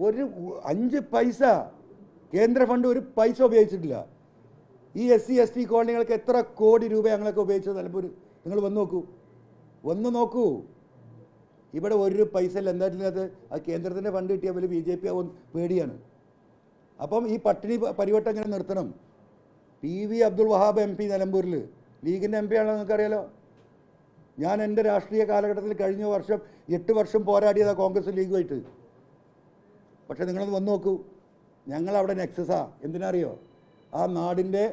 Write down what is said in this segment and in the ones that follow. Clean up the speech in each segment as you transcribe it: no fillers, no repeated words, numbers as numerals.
ഒരു 5 പൈസ കേന്ദ്ര ഫണ്ട് ഒരു പൈസ ഉപയോഗിച്ചിട്ടില്ല. ഈ SC ST കോളനികൾക്ക് എത്ര കോടി രൂപ ഞങ്ങളൊക്കെ ഉപയോഗിച്ചത് നിലമ്പൂർ? നിങ്ങൾ വന്ന് നോക്കൂ. ഇവിടെ ഒരു പൈസ ഇല്ല. എന്തായിരുന്നത്? ആ കേന്ദ്രത്തിൻ്റെ ഫണ്ട് കിട്ടിയാൽ വലിയ BJP ആവും പേടിയാണ്. അപ്പം ഈ പട്ടിണി പരിവട്ടം എങ്ങനെ നിർത്തണം? PV അബ്ദുൾ വഹാബ് MP നിലമ്പൂരിൽ ലീഗിൻ്റെ MP ആണോ നിങ്ങൾക്കറിയാലോ. ഞാൻ എൻ്റെ രാഷ്ട്രീയ കാലഘട്ടത്തിൽ കഴിഞ്ഞ വർഷം 8 വർഷം പോരാടിയതാണ് കോൺഗ്രസ് ലീഗുമായിട്ട്. പക്ഷേ നിങ്ങളത് വന്ന് നോക്കൂ. ഞങ്ങളവിടെ നെക്സസാ. എന്തിനറിയോ? ആ നാടിൻ്റെ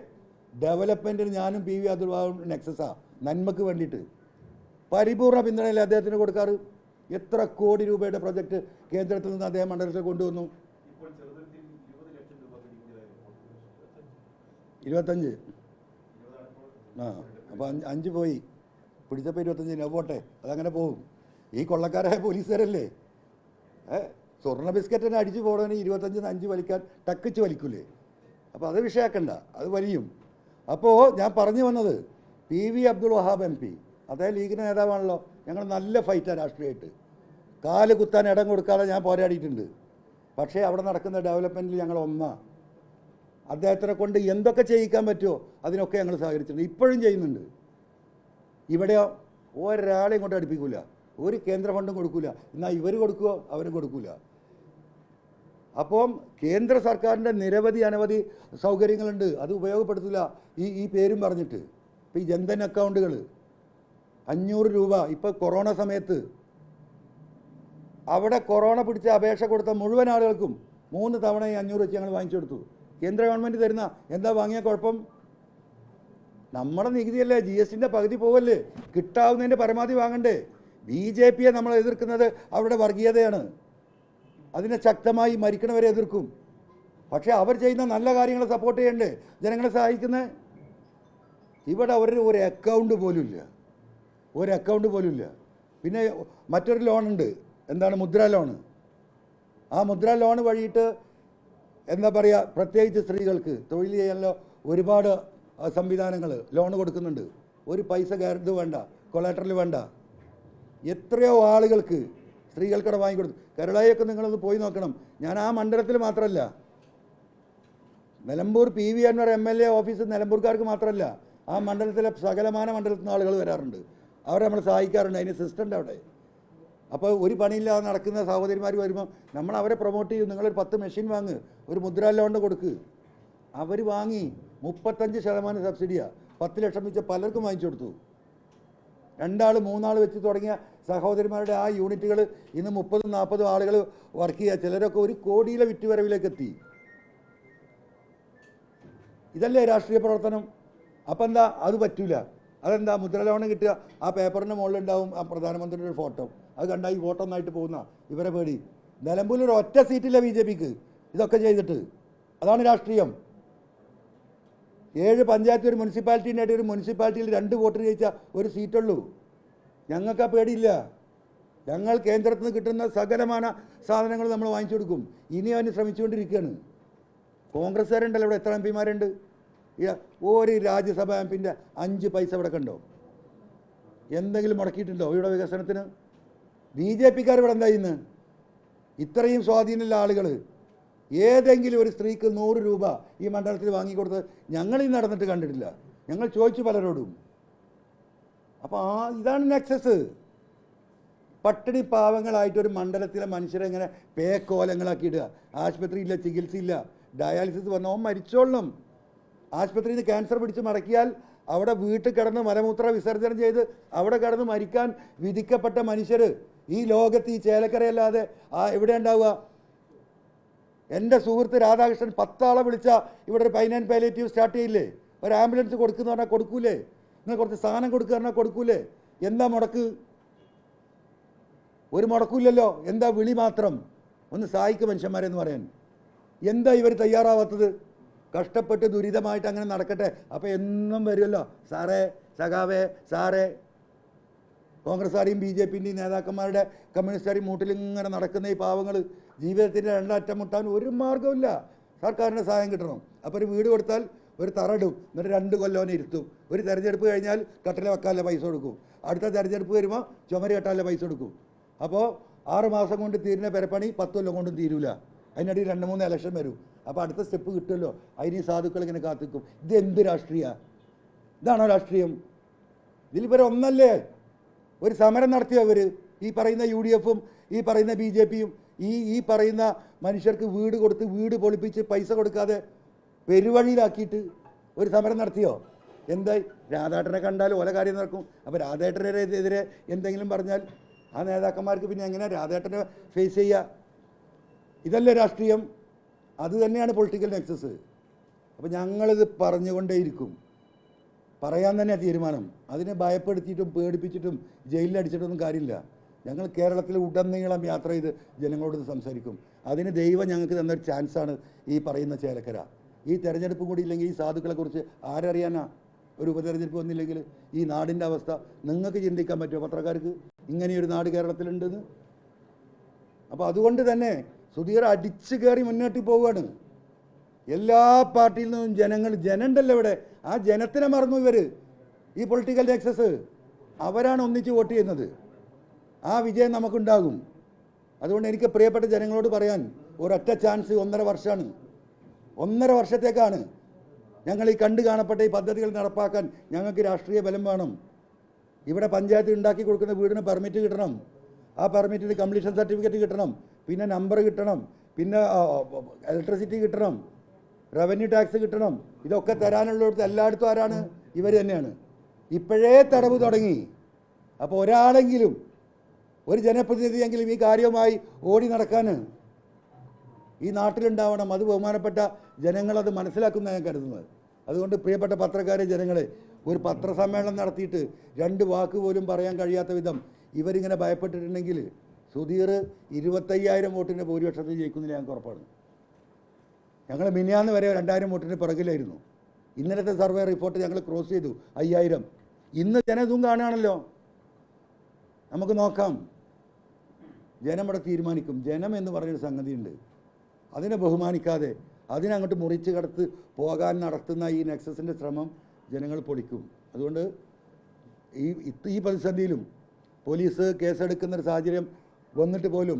ഡെവലപ്മെൻറ്റിന് ഞാനും PV അബ്ദുൾ വഹാബ് നെക്സസാ. നന്മക്ക് വേണ്ടിയിട്ട് പരിപൂർണ്ണ പിന്തുണയിൽ അദ്ദേഹത്തിന് കൊടുക്കാറ്. എത്ര കോടി രൂപയുടെ പ്രൊജക്റ്റ് കേന്ദ്രത്തിൽ നിന്ന് അദ്ദേഹം മണ്ഡലത്തിൽ കൊണ്ടുവന്നു? 25. അപ്പോൾ 5 പോയി. പിടിച്ചപ്പോൾ 25 പോട്ടെ, അതങ്ങനെ പോകും. ഈ കൊള്ളക്കാരായ പോലീസുകാരല്ലേ സ്വർണ്ണ ബിസ്ക്കറ്റിനെ അടിച്ചു പോകണമെങ്കിൽ 25 5 വലിക്കാൻ ടക്കിച്ച് വലിക്കൂലേ? അപ്പോൾ അത് വിഷയമാക്കണ്ട, അത് വലിയും. അപ്പോൾ ഞാൻ പറഞ്ഞു വന്നത് PV അബ്ദുൾ വഹാബ് MP അദ്ദേഹം ലീഗിൻ്റെ നേതാവാണല്ലോ. ഞങ്ങൾ നല്ല ഫൈറ്റാണ് രാഷ്ട്രീയമായിട്ട്. കാല് കുത്താൻ ഇടം കൊടുക്കാതെ ഞാൻ പോരാടിയിട്ടുണ്ട്. പക്ഷേ അവിടെ നടക്കുന്ന ഡെവലപ്മെൻറ്റിൽ ഞങ്ങൾ ഒന്നാണ്. അദ്ദേഹത്തിനെ കൊണ്ട് എന്തൊക്കെ ചെയ്യിക്കാൻ പറ്റുമോ അതിനൊക്കെ ഞങ്ങൾ സഹകരിച്ചിട്ടുണ്ട്, ഇപ്പോഴും ചെയ്യുന്നുണ്ട്. ഇവിടെയോ ഒരാളെയും കൊണ്ട് അടുപ്പിക്കില്ല, ഒരു കേന്ദ്ര ഫണ്ടും കൊടുക്കില്ല. എന്നാൽ ഇവർ കൊടുക്കുമോ? അവരും കൊടുക്കില്ല. അപ്പം കേന്ദ്ര സർക്കാരിൻ്റെ നിരവധി അനവധി സൗകര്യങ്ങളുണ്ട്, അത് ഉപയോഗപ്പെടുത്തില്ല ഈ പേരും പറഞ്ഞിട്ട്. ഇപ്പോൾ ഈ ജൻധൻ അക്കൗണ്ടുകൾ 500 രൂപ. ഇപ്പോൾ കൊറോണ സമയത്ത് അവിടെ കൊറോണ പിടിച്ച അപേക്ഷ കൊടുത്ത മുഴുവൻ ആളുകൾക്കും 3 തവണ 500 വെച്ച് ഞങ്ങൾ വാങ്ങിച്ചു കൊടുത്തു. കേന്ദ്ര ഗവൺമെൻറ് തരുന്ന എന്താ വാങ്ങിയ കുഴപ്പം? നമ്മുടെ നികുതിയല്ലേ, GSTൻ്റെ പകുതി പോവല്ലേ, കിട്ടാവുന്നതിൻ്റെ പരമാവധി വാങ്ങണ്ടേ? BJPയെ നമ്മൾ എതിർക്കുന്നത് അവരുടെ വർഗീയതയാണ്. അതിനെ ശക്തമായി മരിക്കണവരെ എതിർക്കും. പക്ഷേ അവർ ചെയ്യുന്ന നല്ല കാര്യങ്ങളെ സപ്പോർട്ട് ചെയ്യണ്ടേ, ജനങ്ങളെ സഹായിക്കുന്നത്? ഇവിടെ ഒരു അക്കൗണ്ട് പോലും ഇല്ല. പിന്നെ മറ്റൊരു ലോണുണ്ട്, എന്താണ്? മുദ്രാ ലോണ്. ആ മുദ്രാ ലോണ് വഴിയിട്ട് എന്താ പറയുക, പ്രത്യേകിച്ച് സ്ത്രീകൾക്ക് തൊഴിൽ ചെയ്യാനുള്ള ഒരുപാട് സംവിധാനങ്ങൾ ലോൺ കൊടുക്കുന്നുണ്ട്. ഒരു പൈസ ഇത് വേണ്ട, കൊളാറ്ററൽ വേണ്ട. എത്രയോ ആളുകൾക്ക് സ്ത്രീകൾക്കടെ വാങ്ങിക്കൊടുത്തു. കേരളയൊക്കെ നിങ്ങളൊന്ന് പോയി നോക്കണം. ഞാൻ ആ മണ്ഡലത്തിൽ മാത്രമല്ല, Nilambur PV Anvar MLA office നിലമ്പൂർക്കാർക്ക് മാത്രമല്ല, ആ മണ്ഡലത്തിലെ സകലമാന മണ്ഡലത്തിൽ നിന്ന് ആളുകൾ വരാറുണ്ട്. അവരെ നമ്മൾ സഹായിക്കാറുണ്ട്. അതിന് സിസ്റ്റമുണ്ട് അവിടെ. അപ്പോൾ ഒരു പണിയില്ലാതെ നടക്കുന്ന സഹോദരിമാർ വരുമ്പോൾ നമ്മൾ അവരെ പ്രൊമോട്ട് ചെയ്യും. നിങ്ങളൊരു 10 മെഷീൻ വാങ്ങ്, ഒരു മുദ്രാ ലോൺ കൊടുക്ക്. അവർ വാങ്ങി 35% സബ്സിഡിയാണ്. 10 ലക്ഷം വെച്ച് പലർക്കും വാങ്ങിച്ചു കൊടുത്തു. 2 ആൾ 3 ആൾ വെച്ച് തുടങ്ങിയ സഹോദരിമാരുടെ ആ യൂണിറ്റുകൾ ഇന്ന് 30-40 ആളുകൾ വർക്ക് ചെയ്യുക. ചിലരൊക്കെ 1 കോടിയിലെ വിറ്റുവരവിലേക്ക് എത്തി. ഇതല്ലേ രാഷ്ട്രീയ പ്രവർത്തനം? അപ്പം എന്താ അത് പറ്റൂല? അതെന്താ? മുദ്ര ലോൺ കിട്ടുക, ആ പേപ്പറിൻ്റെ മുകളിലുണ്ടാവും ആ പ്രധാനമന്ത്രിയുടെ ഒരു ഫോട്ടോ. അത് കണ്ടാൽ ഈ വോട്ട് ഒന്നായിട്ട് പോകുന്ന ഇവരെ പേടി. നിലമ്പൂരിൽ ഒരു ഒറ്റ സീറ്റില്ല BJPക്ക് ഇതൊക്കെ ചെയ്തിട്ട്. അതാണ് രാഷ്ട്രീയം. 7 പഞ്ചായത്ത് ഒരു മുനിസിപ്പാലിറ്റിൻ്റെ ഒരു മുനിസിപ്പാലിറ്റിയിൽ 2 വോട്ടിന് ജയിച്ച ഒരു സീറ്റുള്ളൂ. ഞങ്ങൾക്ക് ആ പേടിയില്ല. ഞങ്ങൾ കേന്ദ്രത്തിൽ നിന്ന് കിട്ടുന്ന സകലമാന സാധനങ്ങൾ നമ്മൾ വാങ്ങിച്ചു കൊടുക്കും. ഇനി അവന് ശ്രമിച്ചുകൊണ്ടിരിക്കുകയാണ്. കോൺഗ്രസ്സുകാരുണ്ടല്ലോ ഇവിടെ, എത്ര MP മാരുണ്ട്? ഒരു രാജ്യസഭാ MP-ൻ്റെ 5 പൈസ ഇവിടെ കണ്ടോ? എന്തെങ്കിലും മുടക്കിയിട്ടുണ്ടോ ഇവിടെ വികസനത്തിന്? BJPക്കാർ ഇവിടെ എന്താ ഇന്ന്? ഇത്രയും സ്വാധീനമുള്ള ആളുകൾ ഏതെങ്കിലും ഒരു സ്ത്രീക്ക് 100 രൂപ ഈ മണ്ഡലത്തിൽ വാങ്ങിക്കൊടുത്ത് ഞങ്ങളീ നടന്നിട്ട് കണ്ടിട്ടില്ല. ഞങ്ങൾ ചോദിച്ചു പലരോടും. അപ്പോൾ ഇതാണ് നെക്സസ്. പട്ടിണി പാവങ്ങളായിട്ടൊരു മണ്ഡലത്തിലെ മനുഷ്യരെ ഇങ്ങനെ പേക്കോലങ്ങളാക്കി ഇടുക. ആശുപത്രിയില്ല, ചികിത്സയില്ല, ഡയാലിസിസ് വന്നവൻ മരിച്ചോളണം. ആശുപത്രിയിൽ നിന്ന് ക്യാൻസർ പിടിച്ച് മടക്കിയാൽ അവിടെ വീട്ടിൽ കിടന്ന് മലമൂത്ര വിസർജനം ചെയ്ത് അവിടെ കിടന്ന് മരിക്കാൻ വിധിക്കപ്പെട്ട മനുഷ്യർ ഈ ലോകത്ത് ഈ ചേലക്കരയല്ലാതെ എവിടെ ഉണ്ടാവുക? എൻ്റെ സുഹൃത്ത് രാധാകൃഷ്ണൻ 10 ആളെ വിളിച്ചാൽ ഇവിടെ ഒരു പൈനാൻ പാലിയേറ്റീവ് സ്റ്റാർട്ട് ചെയ്യില്ലേ? ഒരു ആംബുലൻസ് കൊടുക്കുന്ന പറഞ്ഞാൽ കൊടുക്കൂലേ? നിങ്ങൾ കുറച്ച് സാധനം കൊടുക്കുക പറഞ്ഞാൽ കൊടുക്കൂലേ? എന്താ മുടക്ക്? ഒരു മുടക്കില്ലല്ലോ. എന്താ വിളി മാത്രം? ഒന്ന് സഹായിക്കും മനുഷ്യന്മാരെന്ന് പറയാൻ. എന്താ ഇവർ തയ്യാറാവാത്തത്? കഷ്ടപ്പെട്ട് ദുരിതമായിട്ട് അങ്ങനെ നടക്കട്ടെ. അപ്പോൾ എന്നും വരുമല്ലോ, സാറേ, സഖാവേ, സാറേ. കോൺഗ്രസ്സുകാരെയും BJPൻ്റെയും നേതാക്കന്മാരുടെ കമ്മ്യൂണിസ്റ്റുകാരെയും മൂട്ടിലിങ്ങനെ നടക്കുന്ന ഈ പാവങ്ങൾ ജീവിതത്തിൻ്റെ 2 അറ്റം മുട്ടാൻ ഒരു മാർഗ്ഗമില്ല. സർക്കാരിൻ്റെ സഹായം കിട്ടണം. അപ്പോൾ ഒരു വീട് കൊടുത്താൽ ഒരു തറയിടും, എന്നിട്ട് 2 കൊല്ലം ഇരുത്തും. ഒരു തെരഞ്ഞെടുപ്പ് കഴിഞ്ഞാൽ കട്ടില വെക്കാനുള്ള പൈസ കൊടുക്കും. അടുത്ത തെരഞ്ഞെടുപ്പ് വരുമ്പോൾ ചുമര് കെട്ടാനുള്ള പൈസ കൊടുക്കും. അപ്പോൾ 6 മാസം കൊണ്ട് തീരുന്ന പെരപ്പണി 10 കൊല്ലം കൊണ്ടും തീരൂല. അതിനിടയിൽ 2-3 ഇലക്ഷൻ വരും. അപ്പോൾ അടുത്ത സ്റ്റെപ്പ് കിട്ടുമല്ലോ, അതിന് ഈ സാധുക്കൾ ഇങ്ങനെ കാത്തിക്കും. ഇതെന്ത് രാഷ്ട്രീയ? ഇതാണോ രാഷ്ട്രീയം? ഇതിലിവർ ഒന്നല്ലേ ഒരു സമരം നടത്തിയവർ, ഈ പറയുന്ന UDF-ഉം ഈ പറയുന്ന BJP-യും ഈ പറയുന്ന മനുഷ്യർക്ക് വീട് കൊടുത്ത് വീട് പൊളിപ്പിച്ച് പൈസ കൊടുക്കാതെ പെരുവഴിയിലാക്കിയിട്ട് ഒരു സമരം നടത്തിയോ? എന്തായി? രാധാട്ടനെ കണ്ടാൽ ഓല കാര്യം നടക്കും. അപ്പോൾ രാധാട്ടനെതിരെ എന്തെങ്കിലും പറഞ്ഞാൽ ആ നേതാക്കന്മാർക്ക് പിന്നെ എങ്ങനെയാണ് രാധാട്ടനെ ഫേസ് ചെയ്യുക? ഇതല്ലേ രാഷ്ട്രീയം? അത് തന്നെയാണ് പൊളിറ്റിക്കൽ നെക്സസ്. അപ്പോൾ ഞങ്ങളിത് പറഞ്ഞുകൊണ്ടേയിരിക്കും, പറയാൻ തന്നെ തീരുമാനം. അതിനെ ഭയപ്പെടുത്തിയിട്ടും പേടിപ്പിച്ചിട്ടും ജയിലിലടിച്ചിട്ടൊന്നും കാര്യമില്ല. ഞങ്ങൾ കേരളത്തിൽ ഉടനീളം യാത്ര ചെയ്ത് ജനങ്ങളോട് സംസാരിക്കും. അതിന് ദൈവം ഞങ്ങൾക്ക് തന്നൊരു ചാൻസാണ് ഈ പറയുന്ന ചേലക്കര. ഈ തെരഞ്ഞെടുപ്പും കൂടി ഇല്ലെങ്കിൽ ഈ സാധുക്കളെക്കുറിച്ച് ആരറിയാനാ? ഒരു ഉപതെരഞ്ഞെടുപ്പ് വന്നില്ലെങ്കിൽ ഈ നാടിൻ്റെ അവസ്ഥ നിങ്ങൾക്ക് ചിന്തിക്കാൻ പറ്റുമോ പത്രക്കാർക്ക്? ഇങ്ങനെയൊരു നാട് കേരളത്തിലുണ്ടെന്ന്. അപ്പോൾ അതുകൊണ്ട് തന്നെ സുധീർ അടിച്ചു കയറി മുന്നോട്ട് പോവുകയാണ്. എല്ലാ പാർട്ടിയിൽ നിന്നും ജനമുണ്ടല്ലോ ഇവിടെ. ആ ജനത്തിനെ മറന്നു ഇവർ. ഈ പൊളിറ്റിക്കൽ നെക്സസ് അവരാണ് ഒന്നിച്ച് വോട്ട് ചെയ്യുന്നത്. ആ വിജയം നമുക്കുണ്ടാകും. അതുകൊണ്ട് എനിക്ക് പ്രിയപ്പെട്ട ജനങ്ങളോട് പറയാൻ ഒരൊറ്റ ചാൻസ് 1.5 വർഷമാണ്. 1.5 വർഷത്തേക്കാണ്. ഞങ്ങൾ ഈ കണ്ടു കാണപ്പെട്ട ഈ പദ്ധതികൾ നടപ്പാക്കാൻ ഞങ്ങൾക്ക് രാഷ്ട്രീയ ബലം വേണം. ഇവിടെ പഞ്ചായത്ത് ഉണ്ടാക്കി കൊടുക്കുന്ന വീടിന് പെർമിറ്റ് കിട്ടണം. ആ പെർമിറ്റിന് കംപ്ലീഷൻ സർട്ടിഫിക്കറ്റ് കിട്ടണം, പിന്നെ നമ്പർ കിട്ടണം, പിന്നെ ഇലക്ട്രിസിറ്റി കിട്ടണം, റവന്യൂ ടാക്സ് കിട്ടണം. ഇതൊക്കെ തരാനുള്ളിടത്ത് എല്ലായിടത്തും ആരാണ്? ഇവർ തന്നെയാണ്. ഇപ്പോഴേ തടവ് തുടങ്ങി. അപ്പോൾ ഒരാളെങ്കിലും, ഒരു ജനപ്രതിനിധിയെങ്കിലും ഈ കാര്യവുമായി ഓടി നടക്കാൻ ഈ നാട്ടിലുണ്ടാവണം. അത് ബഹുമാനപ്പെട്ട ജനങ്ങളത് മനസ്സിലാക്കുന്ന ഞാൻ കരുതുന്നത്. അതുകൊണ്ട് പ്രിയപ്പെട്ട പത്രക്കാരെ, ജനങ്ങളെ, ഒരു പത്രസമ്മേളനം നടത്തിയിട്ട് 2 വാക്ക് പോലും പറയാൻ കഴിയാത്ത വിധം ഇവരിങ്ങനെ ഭയപ്പെട്ടിട്ടുണ്ടെങ്കിൽ സുധീർ 25,000 വോട്ടിൻ്റെ ഭൂരിപക്ഷത്തിൽ ജയിക്കുന്നില്ല ഞങ്ങൾക്ക് ഉറപ്പാണ്. ഞങ്ങൾ മിനിയാന്ന് വരെ 2,000 വോട്ടിന് പിറകിലായിരുന്നു. ഇന്നലത്തെ സർവേ റിപ്പോർട്ട് ഞങ്ങൾ ക്രോസ് ചെയ്തു 5,000. ഇന്ന് ജനം ഇതും കാണുകയാണല്ലോ. നമുക്ക് നോക്കാം. ജനം ഇവിടെ തീരുമാനിക്കും. ജനം എന്ന് പറഞ്ഞൊരു സംഗതിയുണ്ട്. അതിനെ ബഹുമാനിക്കാതെ അതിനങ്ങോട്ട് മുറിച്ച് കടത്ത് പോകാൻ നടത്തുന്ന ഈ നെക്സസിൻ്റെ ശ്രമം ജനങ്ങൾ പൊളിക്കും. അതുകൊണ്ട് ഈ പ്രതിസന്ധിയിലും പോലീസ് കേസെടുക്കുന്നൊരു സാഹചര്യം വന്നിട്ട് പോലും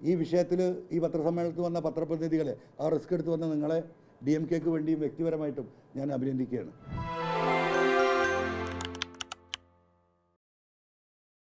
ഈ വിഷയത്തിൽ ഈ പത്രസമ്മേളനത്തിൽ വന്ന പത്രപ്രതിനിധികളെ, ആ റിസ്ക് എടുത്ത് വന്ന നിങ്ങളെ DMK-ക്ക് വേണ്ടിയും വ്യക്തിപരമായിട്ടും ഞാൻ അഭിനന്ദിക്കുകയാണ്.